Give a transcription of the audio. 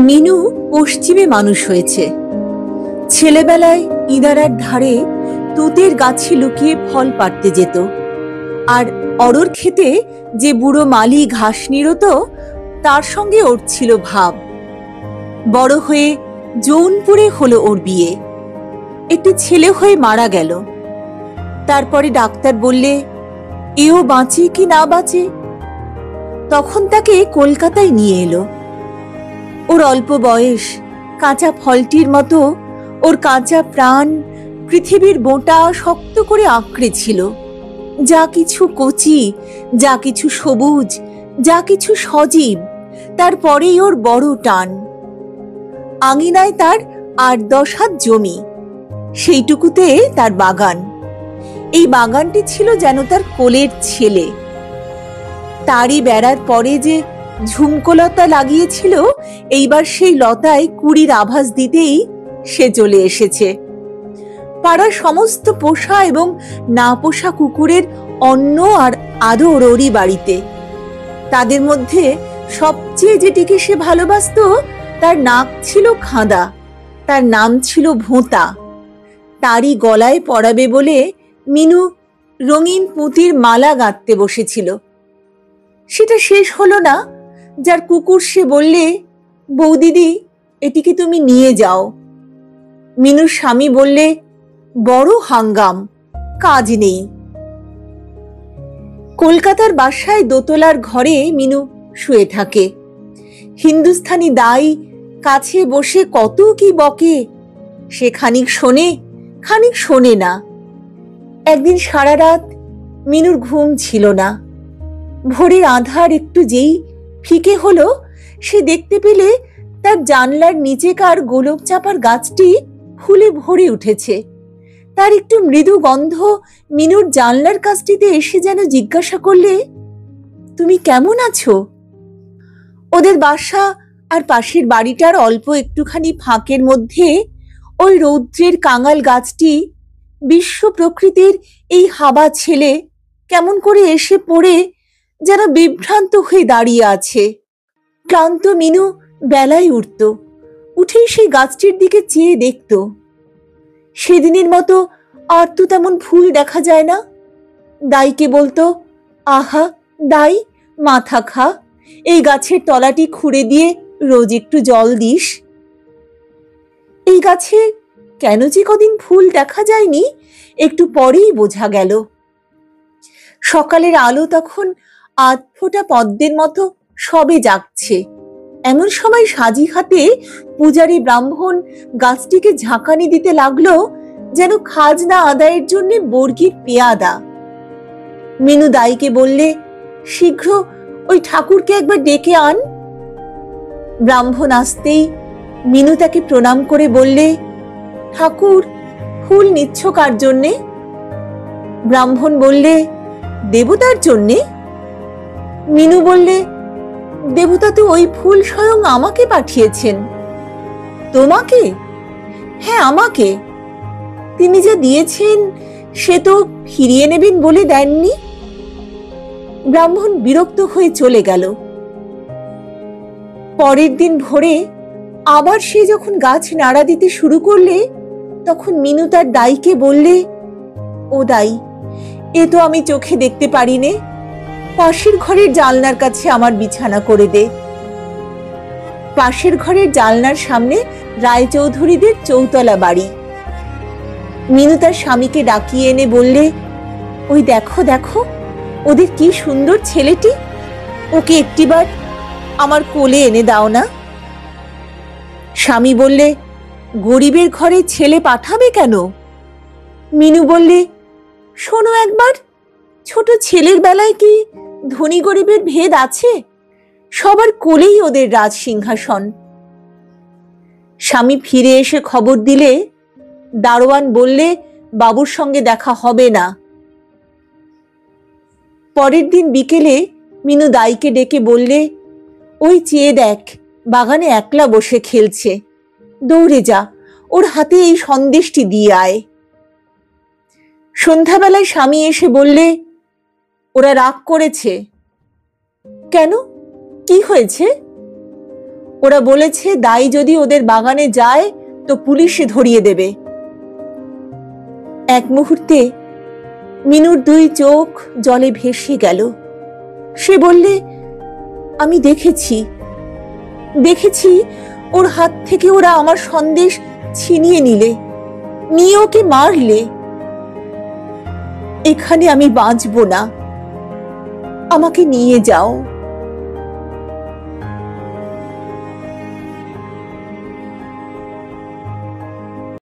মিনু পশ্চিমে মানুষ হয়েছে। ছেলেবেলায় ইদারার ধারে তুতের গাছে লুকিয়ে ফল পাড়তে যেত, আর অরর খেতে যে বুড়ো মালি ঘাস নিড়ত তার সঙ্গে ওর ছিল ভাব। বড় হয়ে জৌনপুরে হলো ওর বিয়ে। একটি ছেলে হয়ে মারা গেল। তারপরে ডাক্তার বললে এও বাঁচে কি না বাঁচে। তখন তাকে কলকাতায় নিয়ে এলো। ওর অল্প বয়স, কাঁচা ফলটির মতো ওর কাঁচা প্রাণ পৃথিবীর বোঁটা শক্ত করে আঁকড়ে ছিল। যা কিছু কচি, যা কিছু সবুজ, যা কিছু সজীব, তারপরেই ওর বড় টান। আঙিনায় তার ৮-১০ হাত জমি, সেইটুকুতে তার বাগান। এই বাগানটি ছিল যেন তার কোলের ছেলে। তারই বেড়ার পরে যে ঝুমকোলতা লাগিয়েছিল, এইবার সেই লতায় কুড়ির আভাস দিতেই সে চলে এসেছে। পাড়ার সমস্ত পোষা এবং না পোষা কুকুরের অন্ন আর আদর ওরই বাড়িতে। তাদের মধ্যে সবচেয়ে যেটিকে সে ভালোবাসত, তার নাক ছিল খাঁদা, তার নাম ছিল ভোঁতা। তারই গলায় পরাবে বলে মিনু রঙিন পুঁতির মালা গাঁথতে বসেছিল। সেটা শেষ হলো না, যার কুকুর সে বললে, বৌদিদি এটিকে তুমি নিয়ে যাও। মিনুর স্বামী বললে, বড় হাঙ্গাম, কাজ নেই। কলকাতার বাসায় দোতলার ঘরে মিনু শুয়ে থাকে। হিন্দুস্থানি দাই কাছে বসে কত কি বকে। সে খানিক শোনে, খানিক শোনে না। একদিন সারা রাত মিনুর ঘুম ছিল না। ভোরের আধার একটু যেই ফিকে হলো, সে দেখতে পেলে তার জানলার নিচেকার গোলক চাপার গাছটি ফুলে ভরে উঠেছে। তার একটু মৃদু গন্ধ মিনুর জানলার কাছটিতে এসে যেন জিজ্ঞাসা করলে, তুমি কেমন আছো? ওদের বাসা আর পাশের বাড়িটার অল্প একটুখানি ফাঁকের মধ্যে ওই রৌদ্রের কাঙাল গাছটি বিশ্ব প্রকৃতির এই হাবা ছেলে কেমন করে এসে পড়ে যেন বিভ্রান্ত হয়ে দাঁড়িয়ে আছে। ক্লান্ত মিনু বেলায় উঠত, উঠেই সেই গাছটির দিকে চেয়ে দেখত। সেদিনের মতো আর তো তেমন ফুল দেখা যায় না। দাইকে বলতো, আহা দাই, মাথা খা, এই গাছের তলাটি খুঁড়ে দিয়ে রোজ একটু জল দিস। এই গাছে কেন যে কদিন ফুল দেখা যায়নি, একটু পরেই বোঝা গেল। সকালের আলো তখন আধফোঁটা পদ্মের মতো সবে জাগছে। এমন সময় সাজি হাতে পূজারী ব্রাহ্মণ গাছটিকে ঝাঁকানি দিতে লাগলো, যেন খাজনা আদায়ের জন্য বর্গির পেয়াদা। মিনু দাইকে বললে, শীঘ্র ওই ঠাকুরকে একবার ডেকে আন। ব্রাহ্মণ আসতেই মিনু তাকে প্রণাম করে বললে, ঠাকুর ফুল নিচ্ছ কার জন্যে? ব্রাহ্মণ বললে, দেবতার জন্যে। মিনু বললে, দেবতা তো ওই ফুল স্বয়ং আমাকে পাঠিয়েছেন। তোমাকে? হ্যাঁ, আমাকে। তিনি যা দিয়েছেন সে তো ফিরিয়ে নেবেন বলে দেননি। ব্রাহ্মণ বিরক্ত হয়ে চলে গেল। পরের দিন ভোরে আবার সে যখন গাছ নাড়া দিতে শুরু করলে, তখন মিনু তার দাইকে বললে, ও দাই, এ তো আমি চোখে দেখতে পারি নে, পাশের ঘরের জানলার কাছে আমার বিছানা করে দে। পাশের ঘরের জানলার সামনে রায়চৌধুরীদের চৌতলা বাড়ি। মিনু তার স্বামীকে ডাকিয়ে এনে বললে, ওই দেখো দেখো, ওদের কি সুন্দর ছেলেটি, ওকে একটিবার আমার কোলে এনে দাও না। স্বামী বললে, গরিবের ঘরে ছেলে পাঠাবে কেন? মিনু বললে, শোনো একবার, ছোট ছেলের বেলায় কি ধনী গরিবের ভেদ আছে? সবার কোলেই ওদের রাজ সিংহাসন। স্বামী ফিরে এসে খবর দিলে, দারোয়ান বললে বাবুর সঙ্গে দেখা হবে না। পরের দিন বিকেলে মিনু দাইকে ডেকে বললে, ওই চেয়ে দেখ, বাগানে একলা বসে খেলছে, দৌড়ে যা, ওর হাতে এই সন্দেশটি দিয়ে আয়। সন্ধ্যাবেলায় স্বামী এসে বললে, ওরা রাগ করেছে। কেন, কি হয়েছে? ওরা বলেছে দাই যদি ওদের বাগানে যায় তো পুলিশে ধরিয়ে দেবে। এক মুহূর্তে মিনুর দুই চোখ জলে ভেসে গেল। সে বললে, আমি দেখেছি ওর হাত থেকে ওরা আমার সন্দেশ ছিনিয়ে নিয়ে ওকে মারলে। এখানে আমি বাঁচব না, আমাকে নিয়ে যাও।